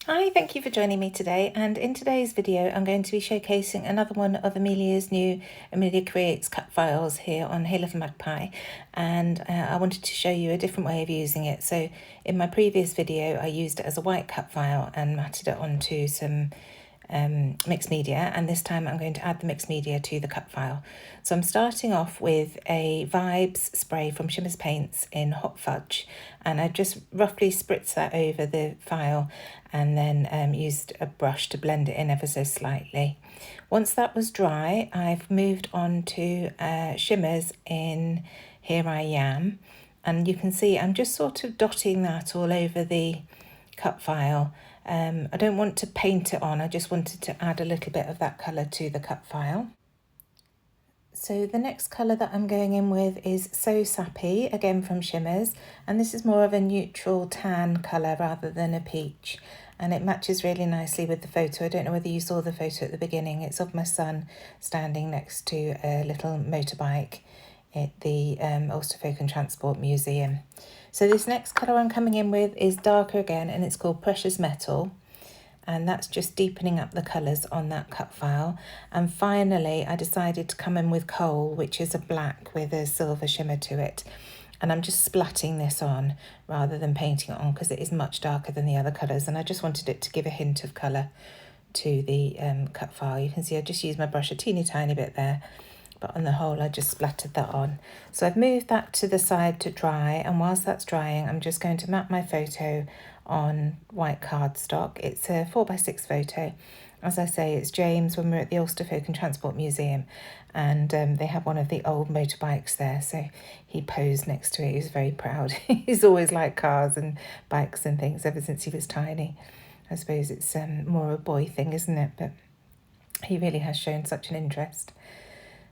Hi, thank you for joining me today, and in today's video I'm going to be showcasing another one of Amelia's new Amelia Creates Cutfiles here on Hail of a Magpie, and I wanted to show you a different way of using it. So in my previous video I used it as a white cut file and matted it onto some mixed media, and this time I'm going to add the mixed media to the cut file. So I'm starting off with a Vibes spray from Shimmerz Paints in Hot Fudge, and I just roughly spritzed that over the file and then used a brush to blend it in ever so slightly. Once that was dry, I've moved on to Shimmerz in Here I Am, and you can see I'm just sort of dotting that all over the cut file. I don't want to paint it on, I just wanted to add a little bit of that colour to the cut file. So the next colour that I'm going in with is So Sappy, again from Shimmerz, and this is more of a neutral tan colour rather than a peach, and it matches really nicely with the photo. I don't know whether you saw the photo at the beginning. It's of my son standing next to a little motorbike at the Ulster Folk and Transport Museum. So this next colour I'm coming in with is darker again, and it's called Precious Metal, and that's just deepening up the colours on that cut file. And finally I decided to come in with Coal, which is a black with a silver shimmer to it, and I'm just splatting this on rather than painting it on because it is much darker than the other colours, and I just wanted it to give a hint of colour to the cut file. You can see I just used my brush a teeny tiny bit there, but on the whole I just splattered that on. So I've moved that to the side to dry, and whilst that's drying I'm just going to map my photo on white cardstock. It's a 4x6 photo. As I say, it's James when we're at the Ulster Folk and Transport Museum, and they have one of the old motorbikes there, so he posed next to it. He was very proud. He's always liked cars and bikes and things ever since he was tiny. I suppose it's more a boy thing, isn't it? But he really has shown such an interest.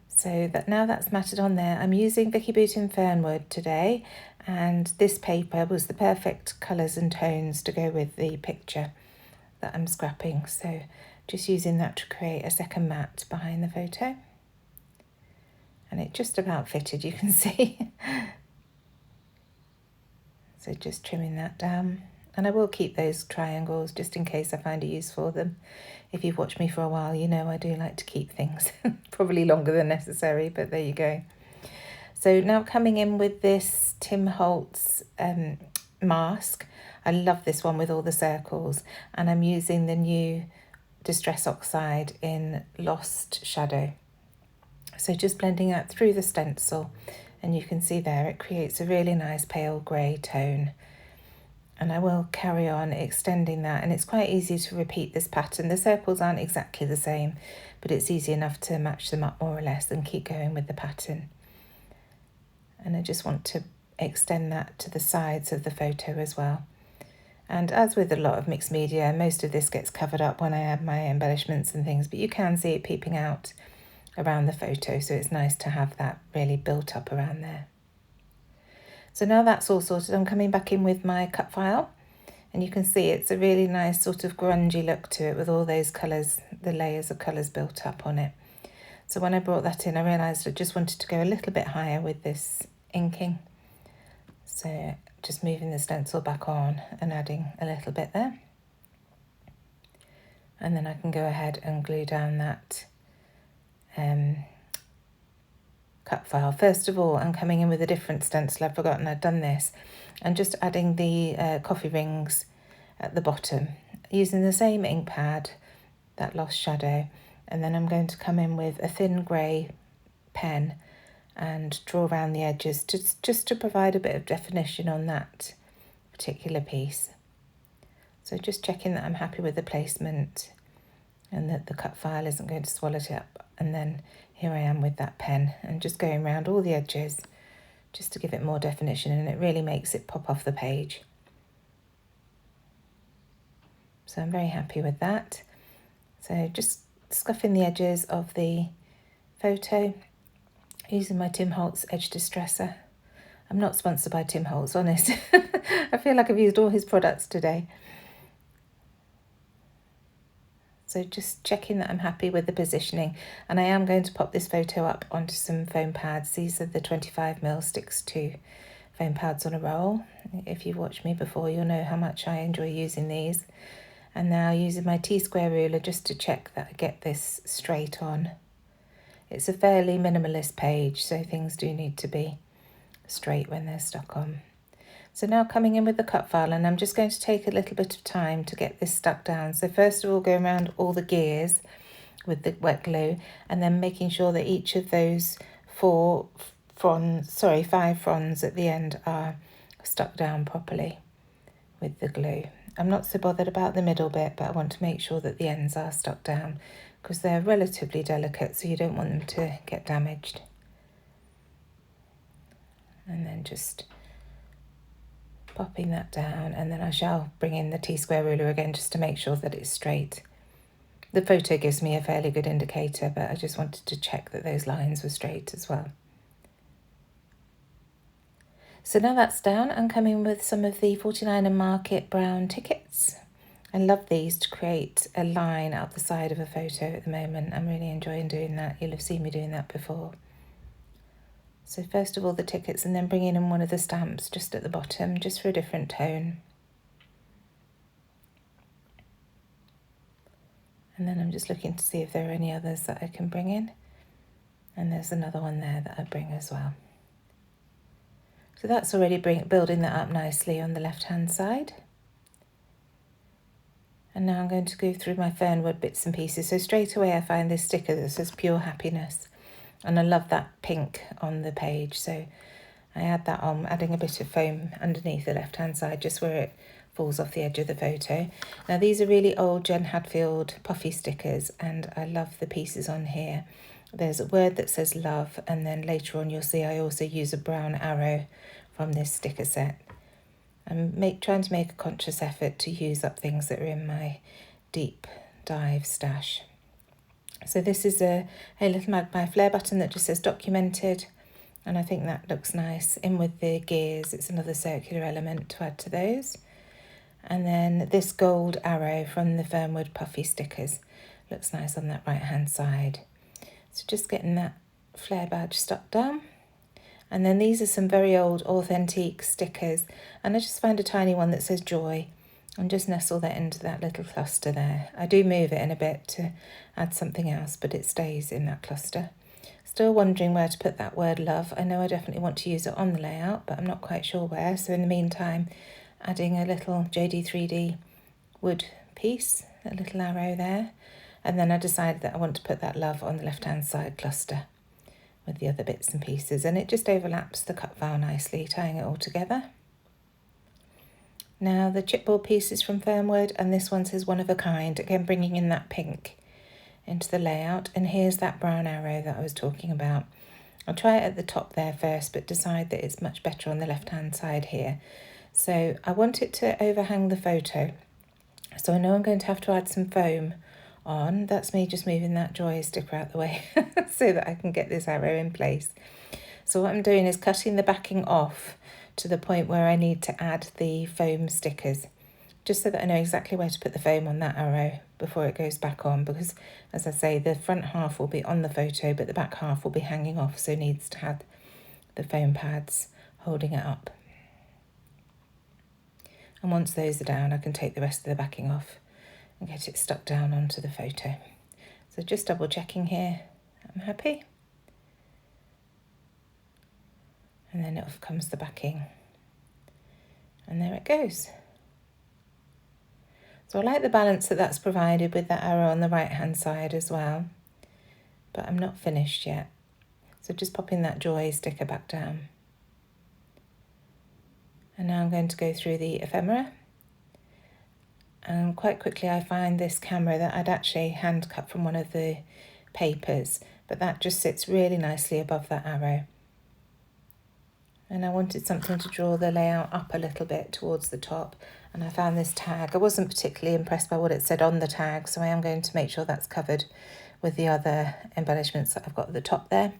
So that now that's matted on there, I'm using Vicki Boutin Fernwood today, and this paper was the perfect colours and tones to go with the picture that I'm scrapping. So just using that to create a second mat behind the photo. And it just about fitted, you can see. So just trimming that down. And I will keep those triangles just in case I find a use for them. If you've watched me for a while, you know I do like to keep things. Probably longer than necessary, but there you go. So now coming in with this Tim Holtz mask. I love this one with all the circles, and I'm using the new Distress Oxide in Lost Shadow. So just blending that through the stencil, and you can see there it creates a really nice pale grey tone. And I will carry on extending that, and it's quite easy to repeat this pattern. The circles aren't exactly the same, but it's easy enough to match them up more or less and keep going with the pattern. And I just want to extend that to the sides of the photo as well. And as with a lot of mixed media, most of this gets covered up when I add my embellishments and things, but you can see it peeping out around the photo, so it's nice to have that really built up around there. So now that's all sorted, I'm coming back in with my cut file, and you can see it's a really nice sort of grungy look to it with all those colours, the layers of colours built up on it. So when I brought that in, I realised I just wanted to go a little bit higher with this inking. So just moving the stencil back on and adding a little bit there. And then I can go ahead and glue down that cut file. First of all, I'm coming in with a different stencil. I've forgotten I'd done this. And just adding the coffee rings at the bottom, using the same ink pad, that Lost Shadow, and then I'm going to come in with a thin grey pen and draw around the edges just to provide a bit of definition on that particular piece. So just checking that I'm happy with the placement and that the cut file isn't going to swallow it up, and then here I am with that pen and just going around all the edges just to give it more definition, and it really makes it pop off the page. So I'm very happy with that. So just scuffing the edges of the photo using my Tim Holtz Edge Distresser. I'm not sponsored by Tim Holtz, honest. I feel like I've used all his products today. So just checking that I'm happy with the positioning, and I am going to pop this photo up onto some foam pads. These are the 25mm Sticks 2 foam pads on a roll. If you've watched me before, you'll know how much I enjoy using these. And now using my T-square ruler just to check that I get this straight on. It's a fairly minimalist page, so things do need to be straight when they're stuck on. So now coming in with the cut file, and I'm just going to take a little bit of time to get this stuck down. So first of all, go around all the gears with the wet glue, and then making sure that each of those 5 fronds at the end are stuck down properly with the glue. I'm not so bothered about the middle bit, but I want to make sure that the ends are stuck down because they're relatively delicate, so you don't want them to get damaged. And then just popping that down, and then I shall bring in the T-square ruler again just to make sure that it's straight. The photo gives me a fairly good indicator, but I just wanted to check that those lines were straight as well. So now that's down, I'm coming with some of the 49 and Market brown tickets. I love these to create a line up the side of a photo at the moment. I'm really enjoying doing that. You'll have seen me doing that before. So first of all the tickets, and then bringing in one of the stamps just at the bottom, just for a different tone. And then I'm just looking to see if there are any others that I can bring in. And there's another one there that I bring as well. So that's already building that up nicely on the left hand side. And now I'm going to go through my Fernwood bits and pieces. So straight away I find this sticker that says Pure Happiness. And I love that pink on the page. So I add that on, adding a bit of foam underneath the left hand side, just where it falls off the edge of the photo. Now these are really old Jen Hadfield puffy stickers, and I love the pieces on here. There's a word that says love, and then later on you'll see I also use a brown arrow from this sticker set. I'm trying to make a conscious effort to use up things that are in my deep dive stash. So this is a Hey Little Magpie flare button that just says documented, and I think that looks nice. In with the gears, it's another circular element to add to those. And then this gold arrow from the Fernwood puffy stickers looks nice on that right hand side. So just getting that flare badge stuck down. And then these are some very old authentic stickers, and I just found a tiny one that says joy and just nestle that into that little cluster there. I do move it in a bit to add something else, but it stays in that cluster. Still wondering where to put that word love. I know I definitely want to use it on the layout, but I'm not quite sure where. So in the meantime, adding a little JD3D wood piece, a little arrow there. And then I decided that I want to put that love on the left-hand side cluster with the other bits and pieces. And it just overlaps the cut file nicely, tying it all together. Now the chipboard piece is from Fernwood, and this one says one of a kind, again bringing in that pink into the layout. And here's that brown arrow that I was talking about. I'll try it at the top there first, but decide that it's much better on the left-hand side here. So I want it to overhang the photo. So I know I'm going to have to add some foam on. That's me just moving that joy sticker out the way so that I can get this arrow in place. So what I'm doing is cutting the backing off to the point where I need to add the foam stickers, just so that I know exactly where to put the foam on that arrow before it goes back on, because as I say, the front half will be on the photo but the back half will be hanging off, so needs to have the foam pads holding it up. And once those are down, I can take the rest of the backing off and get it stuck down onto the photo. So just double checking here, I'm happy. And then off comes the backing. And there it goes. So I like the balance that that's provided with that arrow on the right hand side as well. But I'm not finished yet. So just popping that joy sticker back down. And now I'm going to go through the ephemera. And quite quickly I find this camera that I'd actually hand cut from one of the papers, but that just sits really nicely above that arrow. And I wanted something to draw the layout up a little bit towards the top, and I found this tag. I wasn't particularly impressed by what it said on the tag, so I am going to make sure that's covered with the other embellishments that I've got at the top there.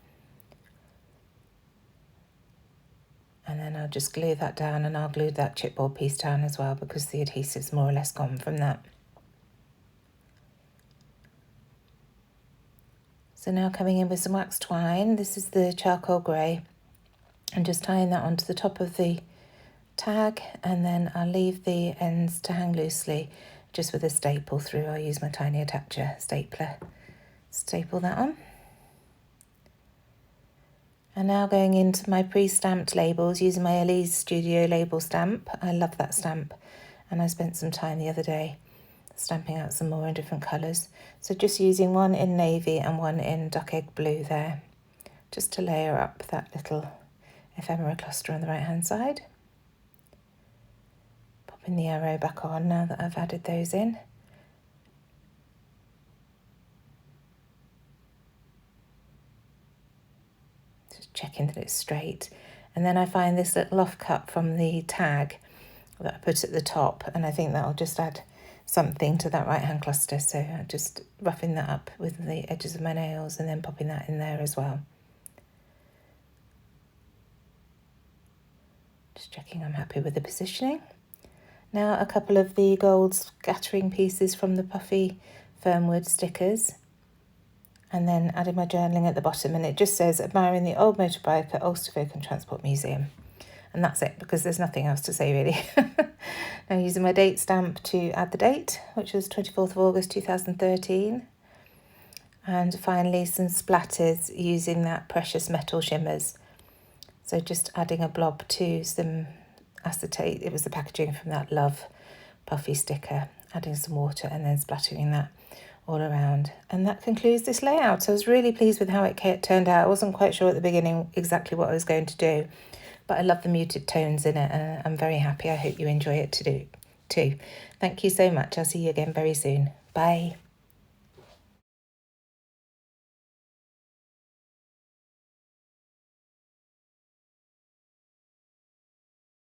And then I'll just glue that down, and I'll glue that chipboard piece down as well because the adhesive's more or less gone from that. So now coming in with some wax twine. This is the charcoal grey, and just tying that onto the top of the tag, and then I'll leave the ends to hang loosely just with a staple through. I'll use my tiny attacher stapler. Staple that on. And now going into my pre-stamped labels using my Elise Studio label stamp. I love that stamp, and I spent some time the other day stamping out some more in different colours. So just using one in navy and one in duck egg blue there, just to layer up that little ephemera cluster on the right hand side. Popping the arrow back on now that I've added those in. Just checking that it's straight. And then I find this little offcut from the tag that I put at the top, and I think that'll just add something to that right hand cluster. So I'm just roughing that up with the edges of my nails and then popping that in there as well. Just checking I'm happy with the positioning. Now a couple of the gold scattering pieces from the puffy Fernwood stickers, and then adding my journaling at the bottom, and it just says admiring the old motorbike at Ulster Folk and Transport Museum. And that's it, because there's nothing else to say really. Now using my date stamp to add the date, which was 24th of August 2013. And finally some splatters using that precious metal Shimmerz. So just adding a blob to some acetate. It was the packaging from that Love puffy sticker. Adding some water and then splattering that all around. And that concludes this layout. I was really pleased with how it turned out. I wasn't quite sure at the beginning exactly what I was going to do, but I love the muted tones in it, and I'm very happy. I hope you enjoy it too. Thank you so much. I'll see you again very soon. Bye.